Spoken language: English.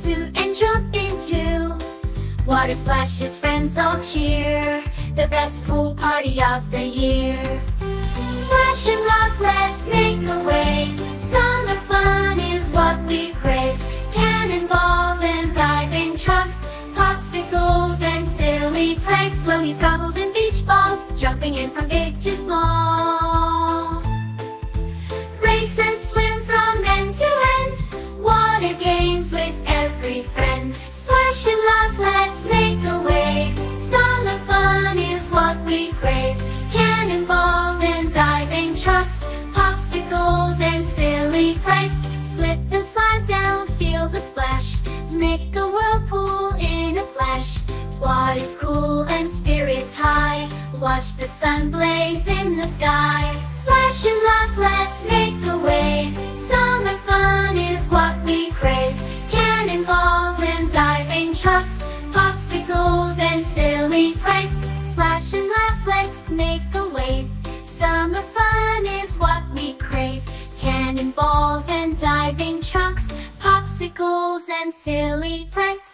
suit and jump into. Water splashes, friends all cheer. The best pool party of the year. Splash and laugh, let's make a wave. Summer fun is what we crave. Cannonballs and diving trucks, popsicles and silly pranks, floaties, goggles and beach balls, jumping in from big to small. Race and swim from end to end, water games with every friend. Splash and laugh, let's make a wave. Summer fun is what we crave. Cannonballs and diving trucks, popsicles and silly pranks. Slip and slide down, feel the splash. Make a whirlpool in a flash. Water's cool and spirits high. Watch the sun blaze in the sky. Splash and laugh, let's make a wave. Summer fun is what we crave. Cannonballs and diving trucks, popsicles and silly pranks. Splash and laugh, let's make a wave. Summer fun is what we crave. Cannonballs and diving trucks, popsicles and silly pranks.